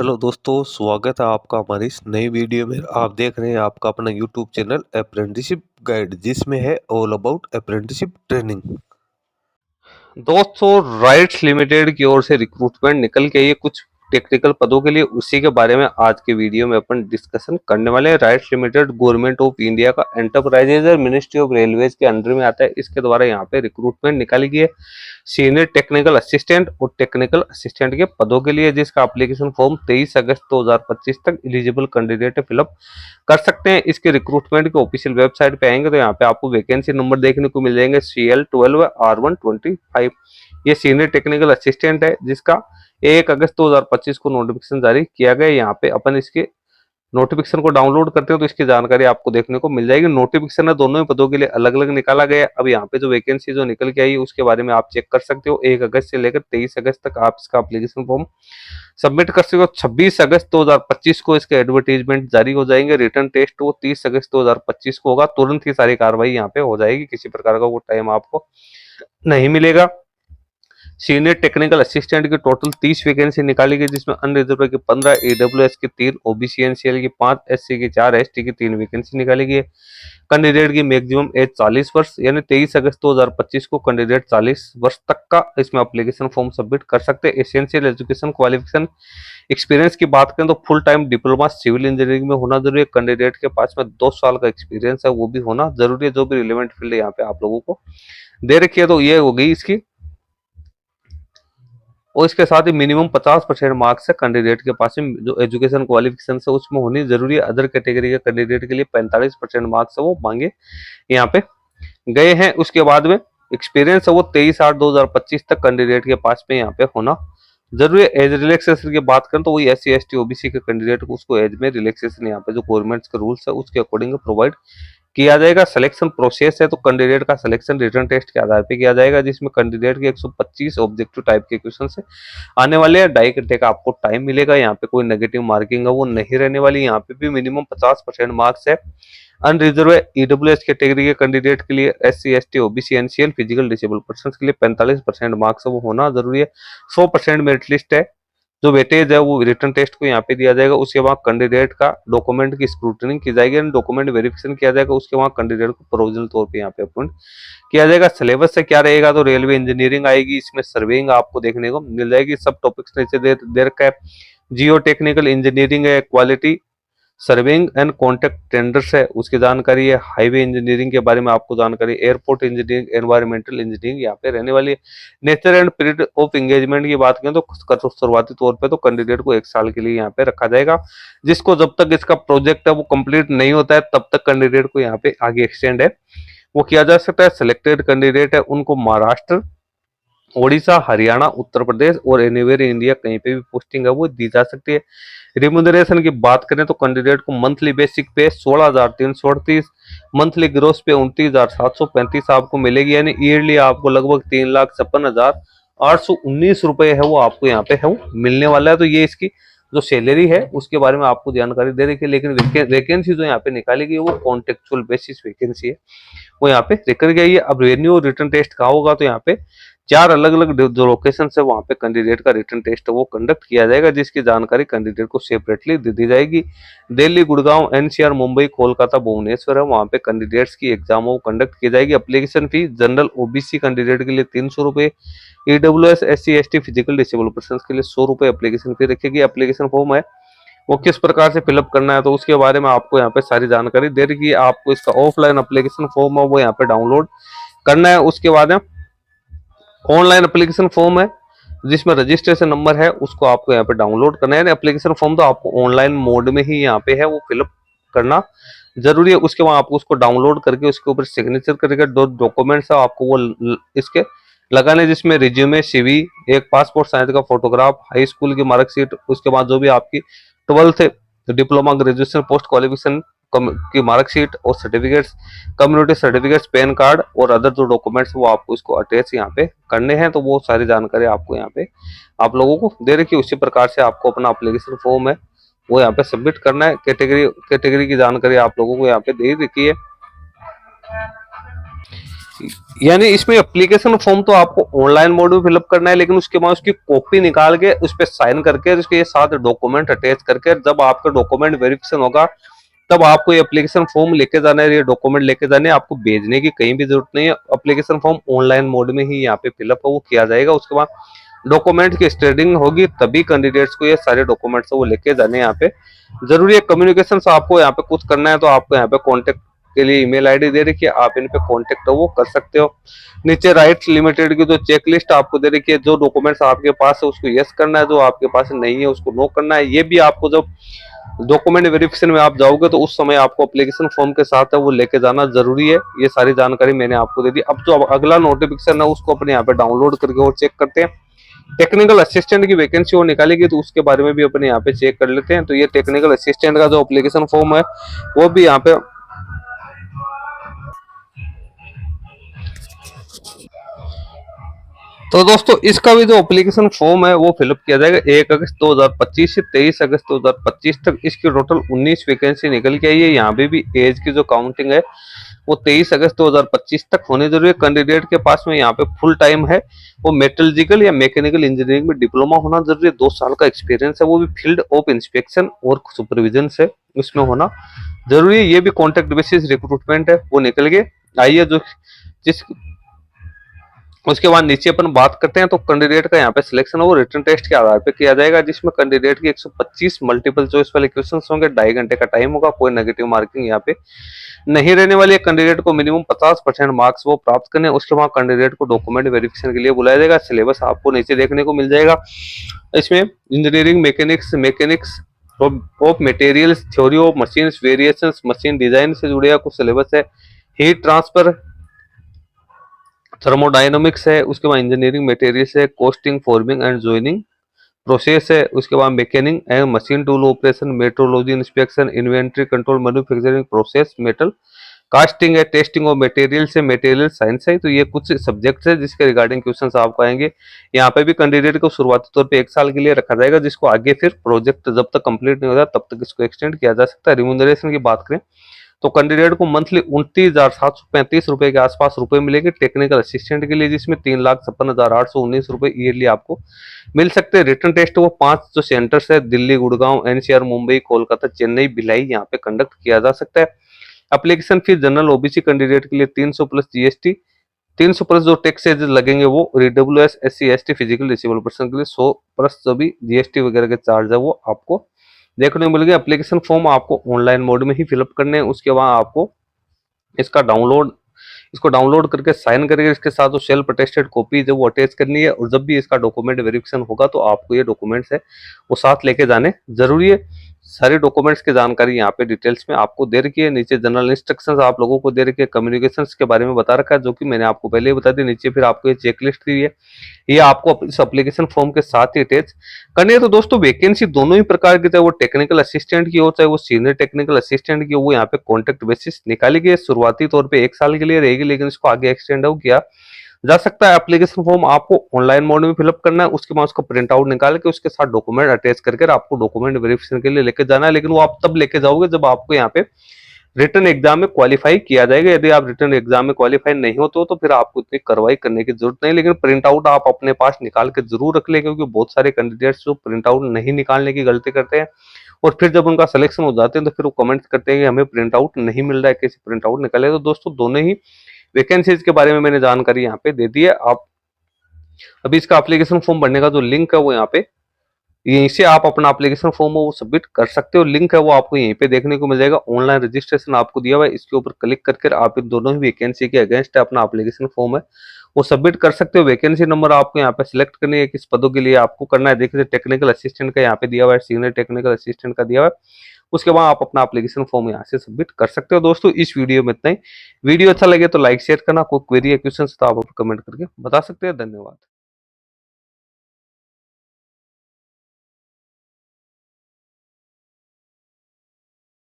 Hello दोस्तों, स्वागत है आपका हमारी इस नई वीडियो में। आप देख रहे हैं आपका अपना यूट्यूब चैनल अप्रेंटिसशिप गाइड, जिसमें है ऑल अबाउट अप्रेंटिसशिप ट्रेनिंग। दोस्तों, राइट्स लिमिटेड की ओर से रिक्रूटमेंट निकल के ये कुछ टेक्निकल पदों के लिए, उसी के बारे में आज के वीडियो में अपन डिस्कशन करने वाले हैं। Rights limited government of India का एंटरप्राइजेज और मिनिस्ट्री ऑफ रेलवेज के अंडर में आता है। इसके द्वारा यहाँ पे रिक्रूटमेंट निकाली गई है सीनियर टेक्निकल असिस्टेंट और टेक्निकल असिस्टेंट के पदों के लिए, जिसका एप्लीकेशन फॉर्म 23 अगस्त 2025 तक एलिजिबल कैंडिडेट फिलअप कर सकते हैं। इसके रिक्रूटमेंट के ऑफिशियल वेबसाइट पे आएंगे तो यहाँ पे आपको वैकेंसी नंबर देखने को मिल जाएंगे CL12 R125। ये सीनियर टेक्निकल असिस्टेंट है, जिसका 1 अगस्त 2025 को नोटिफिकेशन जारी किया गया। यहाँ पे अपन इसके नोटिफिकेशन को डाउनलोड करते हो तो इसकी जानकारी आपको देखने को मिल जाएगी। नोटिफिकेशन है दोनों ही पदों के लिए अलग अलग निकाला गया है। अब यहाँ पे जो वैकेंसी जो निकल के आई उसके बारे में आप चेक कर सकते हो। 1 अगस्त से लेकर 23 अगस्त तक आप इसका एप्लीकेशन फॉर्म सबमिट कर सकते हो। 26 अगस्त 2025 को इसके एडवर्टीजमेंट जारी हो जाएंगे। रिटर्न टेस्ट वो 30 अगस्त 2025 को होगा। तुरंत ही सारी कार्रवाई यहाँ पे हो जाएगी, किसी प्रकार का वो टाइम आपको नहीं मिलेगा। सीनियर टेक्निकल असिस्टेंट की टोटल 30 वैकेंसी निकाली गई, जिसमें अनरिजर्व की 15, AWS की 3, OBC NCL की 5, SC की 4, ST की 3 वैकेंसी निकाली गई है। कैंडिडेट की मैक्सिमम एज 40 वर्ष, यानी 23 अगस्त 2025 को कैंडिडेट 40 वर्ष तक का इसमें एप्लीकेशन फॉर्म सबमिट कर सकते हैं। एसेंशियल एजुकेशन क्वालिफिकेशन एक्सपीरियंस की बात करें तो full time diploma civil engineering में होना जरूरी है। कैंडिडेट के पास में 2 साल का एक्सपीरियंस है, वो भी होना जरूरी है। जो भी रिलेवेंट फील्ड यहाँ पे आप लोगों को दे रखी है, तो ये हो गई इसकी। और इसके साथ ही मिनिमम 50% मार्क्स है कैंडिडेट के पास में, जो एजुकेशन क्वालिफिकेशन है उसमें होनी जरूरी है। अदर कैटेगरी के कैंडिडेट के लिए 45% मार्क्स है वो मांगे यहाँ पे गए हैं। उसके बाद में एक्सपीरियंस है वो 23/8/2025 तक कैंडिडेट के पास में यहाँ पे होना जरूरी है। एज रिलैक्सेशन की बात करें तो वही SC ST OBC के कैंडिडेट को उसको एज में रिलैक्सेशन यहाँ पे जो गवर्नमेंट के रूल्स है उसके अकॉर्डिंग प्रोवाइड किया जाएगा। सिलेक्शन प्रोसेस है तो कैंडिडेट का सिलेक्शन रिटर्न टेस्ट के आधार पे किया जाएगा, जिसमें कैंडिडेट के 125 ऑब्जेक्टिव टाइप के क्वेश्चन से आने वाले हैं। 2.5 घंटे का आपको टाइम मिलेगा। यहाँ पे कोई नेगेटिव मार्किंग है वो नहीं रहने वाली। यहाँ पे भी मिनिमम 50% मार्क्स है। अनरिजर्व EWS कैटेगरी के कैंडिडेट के लिए SC ST OBC NCL physical disable person के लिए 45% मार्क्स है वो होना जरूरी है। 100% मेरिट लिस्ट है। जो वेटेज है वो रिटर्न टेस्ट को यहाँ पे दिया जाएगा। उसके बाद कैंडिडेट का डॉक्यूमेंट की स्क्रूटनिंग की जाएगी, डॉक्यूमेंट वेरिफिकेशन किया जाएगा। उसके बाद कैंडिडेट को प्रोविजनल तौर पे यहाँ पे अपॉइंट किया जाएगा। सिलेबस से क्या रहेगा तो रेलवे इंजीनियरिंग आएगी, इसमें सर्वेइंग आपको देखने को मिल जाएगी। सब टॉपिक्स नीचे दे रखा है। जियो टेक्निकल इंजीनियरिंग है, quality serving and contract tenders है उसकी जानकारी है। हाईवे इंजीनियरिंग के बारे में आपको जानकारी, एयरपोर्ट इंजीनियरिंग, एनवायरमेंटल इंजीनियरिंग यहाँ पे रहने वाली है। Nature and period of engagement की बात करें तो शुरुआती तौर पे तो कैंडिडेट को 1 साल के लिए यहाँ पे रखा जाएगा, जिसको जब तक इसका प्रोजेक्ट है वो कंप्लीट नहीं होता है तब तक कैंडिडेट को यहाँ पे आगे एक्सटेंड है वो किया जा सकता है। सिलेक्टेड कैंडिडेट है उनको महाराष्ट्र, ओडिशा, हरियाणा, उत्तर प्रदेश और एनीवेयर इंडिया कहीं पे भी पोस्टिंग है वो दी जा सकती है। रिम्यूनरेशन की बात करें तो कैंडिडेट को मंथली बेसिक पे 16,338, मंथली ग्रोस पे 29,735 आपको मिलेगी, यानी ईयरली आपको लगभग 3,56,819 रुपए है वो आपको यहाँ पे है वो मिलने वाला है। तो ये इसकी जो सैलरी है उसके बारे में आपको जानकारी दे रखी है। लेकिन वैकेंसी जो यहाँ पे निकाली गई है वो कॉन्टेक्चुअल बेसिस वैकेंसी है, वो यहाँ पे निकल गई है। अब रेन्यू रिटर्न टेस्ट कहाँ होगा तो यहाँ पे 4 अलग अलग जो लोकेशन है वहां पे कैंडिडेट का रिटर्न टेस्ट है वो कंडक्ट किया जाएगा, जिसकी जानकारी कैंडिडेट को सेपरेटली दे दी जाएगी। दिल्ली, गुड़गांव, NCR, मुंबई, कोलकाता, भुवनेश्वर है वहां पे कैंडिडेट्स की एग्जाम वो कंडक्ट की जाएगी। Application fee general OBC candidate के लिए 300 रुपए, EWS SC ST physical disable person के लिए 100 रुपए एप्लीकेशन फी रखेगी। एप्लीकेशन फॉर्म है वो किस प्रकार से फिलअप करना है तो उसके बारे में आपको यहाँ पे सारी जानकारी दे रही है। आपको इसका ऑफलाइन एप्लीकेशन फॉर्म है वो यहाँ पे डाउनलोड करना है। उसके बाद ऑनलाइन एप्लीकेशन फॉर्म है जिसमें रजिस्ट्रेशन नंबर है उसको आपको यहाँ पे डाउनलोड करना है। एप्लीकेशन फॉर्म तो आपको ऑनलाइन मोड में ही यहाँ पे है वो फिलअप करना जरूरी है। उसके बाद आपको उसको डाउनलोड करके उसके ऊपर सिग्नेचर करके दो डॉक्यूमेंट्स है आपको वो इसके लगाने, जिसमें रिज्यूमे, CV, एक पासपोर्ट साइज का फोटोग्राफ, हाई स्कूल की मार्कशीट, उसके बाद जो भी आपकी 12th diploma, graduation, post qualification की मार्कशीट और certificates, community certificates, pan card और अदर जो डॉक्यूमेंट्स वो आपको इसको अटैच यहाँ पे करने हैं। तो वो सारी जानकारी आपको यहाँ पे आप लोगों को दे रखी है। उसी प्रकार से आपको अपना एप्लीकेशन फॉर्म है वो यहाँ पे सबमिट करना है। कैटेगरी की जानकारी आप लोगों को यहाँ पे दे रखी है। यानी इसमें एप्लीकेशन फॉर्म तो आपको ऑनलाइन मोड में फिलअप करना है, लेकिन उसके बाद उसकी कॉपी निकाल के उस पर साइन करके उसके ये साथ डॉक्यूमेंट अटैच करके जब आपका डॉक्यूमेंट वेरिफिकेशन होगा तब आपको ये एप्लीकेशन फॉर्म लेके जाना है, ये डॉक्यूमेंट लेके जाने हैं। आपको भेजने की कहीं भी जरूरत नहीं है, एप्लीकेशन फॉर्म ऑनलाइन मोड में ही यहाँ पे फिलअप वो किया जाएगा। उसके बाद डॉक्यूमेंट की स्टेडिंग होगी तभी कैंडिडेट्स को ये सारे डॉक्यूमेंट्स वो लेके जाने यहाँ पे जरूरी है। कम्युनिकेशन आपको यहाँ पे कुछ करना है तो आपको यहाँ पे कॉन्टेक्ट के लिए ईमेल आईडी दे रखी है, आप इन पे कांटेक्ट वो कर सकते हो। नीचे राइट्स लिमिटेड की जो चेकलिस्ट आपको दे रखी है, जो डॉक्यूमेंट्स आपके पास है उसको यस करना है, जो आपके पास नहीं है उसको नो करना है। ये भी आपको जब डॉक्यूमेंट वेरिफिकेशन में आप जाओगे तो उस समय आपको एप्लीकेशन फॉर्म के साथ है वो लेके जाना जरूरी है। ये सारी जानकारी मैंने आपको दे दी। अब जो अगला नोटिफिकेशन है उसको अपने यहाँ पे डाउनलोड करके और चेक करते हैं। टेक्निकल असिस्टेंट की वैकेंसी वो निकालेगी तो उसके बारे में भी अपने यहाँ पे चेक कर लेते हैं। तो ये टेक्निकल असिस्टेंट का जो एप्लीकेशन फॉर्म है वो भी यहाँ पे तो दोस्तों इसका भी जो एप्लीकेशन फॉर्म है वो फिलअप किया जाएगा 1 अगस्त 2025 से 23 अगस्त 2025 तक। इसकी टोटल 19 वैकेंसी निकल के आई है। यहाँ पे भी एज की जो काउंटिंग है वो 23 अगस्त 2025 तक होनी जरूरी है। कैंडिडेट के पास में यहाँ पे फुल टाइम है, वो मेटलर्जिकल या मैकेनिकल इंजीनियरिंग में डिप्लोमा होना जरूरी है। 2 साल का एक्सपीरियंस है, वो भी फील्ड ऑफ इंस्पेक्शन और सुपरविजन से उसमें होना जरूरी है। ये भी कॉन्ट्रैक्ट बेसिस रिक्रूटमेंट है वो निकल के आई है। जो जिस उसके बाद नीचे अपन बात करते हैं तो कैंडिडेट का यहाँ पे सिलेक्शन वो रिटन टेस्ट के आधार पे किया जाएगा, जिसमें कैंडिडेट की 125 मल्टीपल चॉइस वाले क्वेश्चंस होंगे। 2.5 घंटे का टाइम होगा, कोई नेगेटिव मार्किंग यहाँ पे नहीं रहने वाली है। कैंडिडेट को मिनिमम 50% मार्क्स वो प्राप्त करने। उसके बाद कैंडिडेट को डॉक्यूमेंट वेरिफिकेशन के लिए बुलाया जाएगा। सिलेबस आपको नीचे देखने को मिल जाएगा। इसमें engineering mechanics of materials, theory of machines, variations, machine design से जुड़े कुछ सिलेबस है। हीट ट्रांसफर, थर्मोडायनामिक्स है। उसके बाद इंजीनियरिंग मटेरियल्स है, casting, forming and joining process है। उसके बाद machining and machine tool operation, metrology inspection, inventory control, manufacturing process, metal casting है, टेस्टिंग ऑफ मटेरियल्स है, मटेरियल साइंस है। तो ये कुछ सब्जेक्ट्स है जिसके रिगार्डिंग क्वेश्चंस आपको आएंगे। यहाँ पे भी कैंडिडेट को शुरुआती तौर पे 1 साल के लिए रखा जाएगा, जिसको आगे फिर प्रोजेक्ट जब तक कंप्लीट नहीं होता तब तक इसको एक्सटेंड किया जा सकता है। रिम्यूनरेशन की बात करें तो कैंडिडेट को मंथली 29,735 रुपए के आसपास रुपए मिलेंगे टेक्निकल असिस्टेंट के लिए, जिसमें 3,56,819 रुपए ईयरली आपको मिल सकते हैं। रिटन टेस्ट वो 5 जो सेंटर्स है दिल्ली, गुड़गांव, एनसीआर, मुंबई, कोलकाता, चेन्नई, भिलाई यहाँ पे कंडक्ट किया जा सकता है। Application fees general OBC candidate के लिए 300 प्लस जीएसटी, 300 प्लस जो टैक्स लगेंगे वो EWS, SC, ST, physical disable person के लिए 100 प्लस जो भी जीएसटी वगैरह के चार्ज है वो आपको देखने को मिल गया। एप्लीकेशन फॉर्म आपको ऑनलाइन मोड में ही फिलअप करने हैं। उसके बाद आपको इसको डाउनलोड करके साइन करके इसके साथ जो सेल्फ अटेस्टेड कॉपी जो वो अटैच करनी है। और जब भी इसका डॉक्यूमेंट वेरिफिकेशन होगा तो आपको ये डॉक्यूमेंट्स है वो साथ लेके जाने जरूरी है। सारे डॉक्यूमेंट्स की जानकारी यहाँ पे डिटेल्स में आपको दे रखी है। नीचे जनरल इंस्ट्रक्शंस आप लोगों को दे रखी है, कम्युनिकेशंस के बारे में बता रखा है जो कि मैंने आपको पहले ही बता दी। नीचे फिर आपको ये चेकलिस्ट दी है, ये आपको इस एप्लीकेशन फॉर्म के साथ ही अटैच करनी है। तो दोस्तों वैकेंसी दोनों ही प्रकार की, चाहे वो टेक्निकल असिस्टेंट की हो चाहे वो सीनियर टेक्निकल असिस्टेंट की हो, वो यहाँ पे कॉन्ट्रैक्ट बेसिस निकाली गई है। शुरुआती तौर पे 1 साल के लिए रहेगी, लेकिन इसको आगे एक्सटेंड हो किया जा सकता है। एप्लीकेशन फॉर्म आपको ऑनलाइन मोड में फिलअप करना है, उसके बाद उसका प्रिंट आउट निकाल के उसके साथ डॉक्यूमेंट अटैच करके आपको डॉक्यूमेंट वेरिफिकेशन के लिए लेके जाना है। लेकिन वो आप तब लेके जाओगे जब आपको यहाँ पे रिटर्न एग्जाम में क्वालिफाई किया जाएगा। यदि आप रिटर्न एग्जाम में क्वालिफाई नहीं होते तो फिर आपको इतनी कार्रवाई करने की जरूरत नहीं। लेकिन प्रिंट आउट आप अपने पास निकाल के जरूर रख ले, क्योंकि बहुत सारे कैंडिडेट्स जो प्रिंट आउट नहीं निकालने की गलती करते हैं और फिर जब उनका सिलेक्शन हो जाते हैं तो फिर वो कमेंट्स करते हैं कि हमें प्रिंट आउट नहीं मिल रहा है, कैसे प्रिंट आउट निकाले। तो दोस्तों दोनों ही वैकेंसीज के बारे में मैंने जानकारी यहाँ पे दे दी है। आप अभी इसका एप्लीकेशन फॉर्म भरने का जो लिंक है वो यहाँ पे, यहीं से आप अपना एप्लीकेशन फॉर्म वो सबमिट कर सकते हो। लिंक है वो आपको यहीं पे देखने को मिल जाएगा। ऑनलाइन रजिस्ट्रेशन आपको दिया हुआ है, इसके ऊपर क्लिक करके आप इन दोनों ही वैकेंसी के अगेंस्ट अपना एप्लीकेशन फॉर्म है वो सबमिट कर सकते हो। वैकेंसी नंबर आपको यहाँ पे सिलेक्ट करनी है, किस पदों के लिए आपको करना है। देखिए टेक्निकल असिस्टेंट का यहाँ पे दिया हुआ है, सीनियर टेक्निकल असिस्टेंट का दिया हुआ है। उसके बाद आप अपना एप्लीकेशन फॉर्म यहाँ से सबमिट कर सकते हो। दोस्तों इस वीडियो में इतना ही। वीडियो अच्छा लगे तो लाइक शेयर करना, कोई क्वेरी या क्वेश्चन तो आप कमेंट करके बता सकते हैं। धन्यवाद।